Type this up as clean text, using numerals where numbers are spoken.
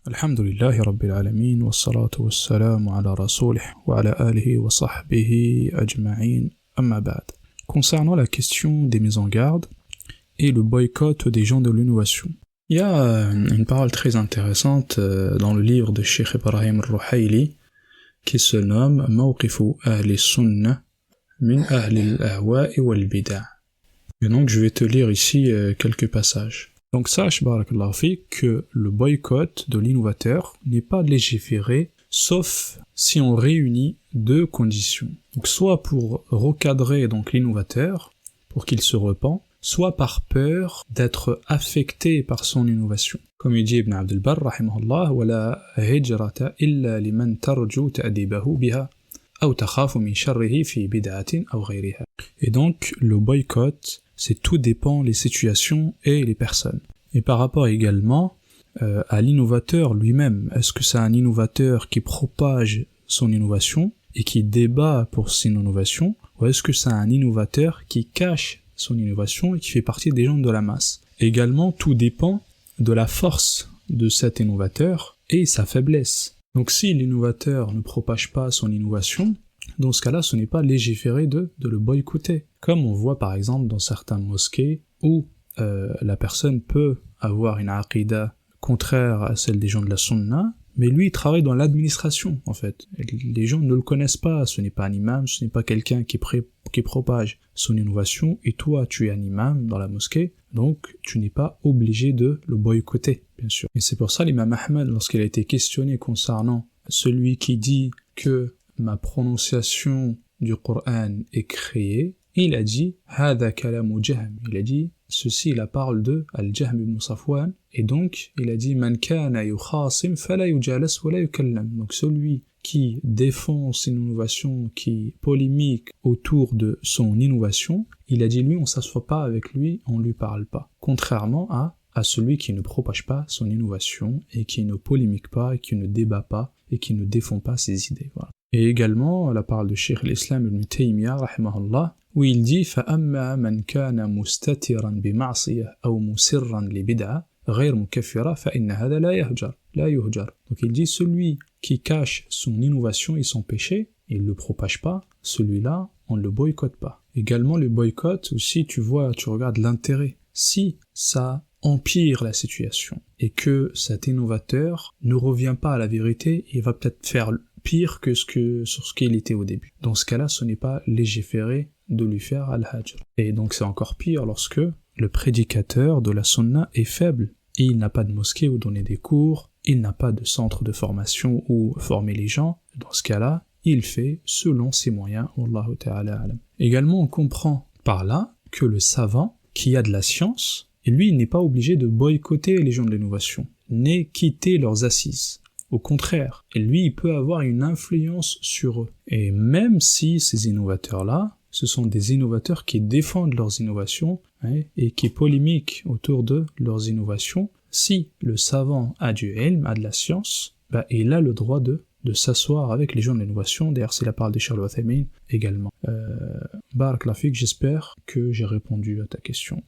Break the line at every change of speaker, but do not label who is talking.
الحمد لله رب العالمين والصلاة والسلام على رسوله وعلى آله وصحبه أجمعين أما بعد. Concernant la question des mises en garde et le boycott des gens de l'innovation. Il y a une parole très intéressante dans le livre de Cheikh Ibrahim al-Ruhaili qui se nomme Mawqifu Ahli Sunnah min Ahli al-Ahwa'i wal-Bid'a. Et donc je vais te lire ici quelques passages. Donc sache, barakallahu fik, que le boycott de l'innovateur n'est pas légiféré, sauf si on réunit deux conditions. Donc soit pour recadrer donc l'innovateur, pour qu'il se repent, soit par peur d'être affecté par son innovation. Comme il dit Ibn Abd al-Barr, rahimahullah, وَلَا هِجْرَةَ إِلَّا لِمَنْ تَرْجُو تَأْدِيبَهُ بِهَا أَوْ تَخَافُ مِنْ شَرِّهِ فِي بِدْعَةٍ أَوْ غَيْرِهَا. Et donc, le boycott, c'est tout dépend les situations et les personnes. Et par rapport également à l'innovateur lui-même, est-ce que c'est un innovateur qui propage son innovation et qui débat pour son innovation, ou est-ce que c'est un innovateur qui cache son innovation et qui fait partie des gens de la masse? Également, tout dépend de la force de cet innovateur et sa faiblesse. Donc si l'innovateur ne propage pas son innovation, dans ce cas-là, ce n'est pas légiféré de le boycotter. Comme on voit par exemple dans certaines mosquées où la personne peut avoir une aqida contraire à celle des gens de la sunna, mais lui il travaille dans l'administration en fait. Les gens ne le connaissent pas, ce n'est pas un imam, ce n'est pas quelqu'un qui propage son innovation, et toi tu es un imam dans la mosquée, donc tu n'es pas obligé de le boycotter, bien sûr. Et c'est pour ça l'imam Ahmad, lorsqu'il a été questionné concernant celui qui dit que ma prononciation du Coran est créée, il a dit هذا كلام جهم. Il a dit ceci, la parole de Al-Jahm ibn Safwan, et donc il a dit man kana yukhasim fala yujalas wala yukallam. Donc celui qui défend son innovation, qui polémique autour de son innovation, il a dit lui on s'assoit pas avec lui, on lui parle pas. Contrairement à celui qui ne propage pas son innovation et qui ne polémique pas, et qui ne débat pas et qui ne défend pas ses idées. Voilà. Et également la parole de Cheikh l'Islam ibn Taymiyyah rahimahullah, où il dit فَأَمَّا مَنْ كَانَ مُسْتَتِرًا بِمَعْصِيَةٍ أَوْ مُسِرًّا لِبِدْعَةٍ غَيْرَ مُكَفِّرَةٍ فَإِنَّ هَذَا لَا يُهْجَرُ. Donc il dit celui qui cache son innovation et son péché, il ne le propage pas, celui-là on ne le boycotte pas. Également le boycott aussi, tu regardes l'intérêt. Si ça empire la situation et que cet innovateur ne revient pas à la vérité, il va peut-être faire pire que sur ce qu'il était au début. Dans ce cas-là, ce n'est pas légiféré de lui faire al-hajr. Et donc c'est encore pire lorsque le prédicateur de la sunna est faible, et il n'a pas de mosquée où donner des cours, il n'a pas de centre de formation où former les gens. Dans ce cas-là, il fait selon ses moyens, wallahu ta'ala alam. Également, on comprend par là que le savant qui a de la science, et lui, il n'est pas obligé de boycotter les gens de l'innovation, ni quitter leurs assises. Au contraire, et lui, il peut avoir une influence sur eux. Et même si ces innovateurs-là, ce sont des innovateurs qui défendent leurs innovations, et qui polémiquent autour de leurs innovations, si le savant a du ilm, a de la science, il a le droit de s'asseoir avec les gens de l'innovation. D'ailleurs, c'est la parole de Cheikh Al-Uthaymin également. Barakallahu fik, j'espère que j'ai répondu à ta question.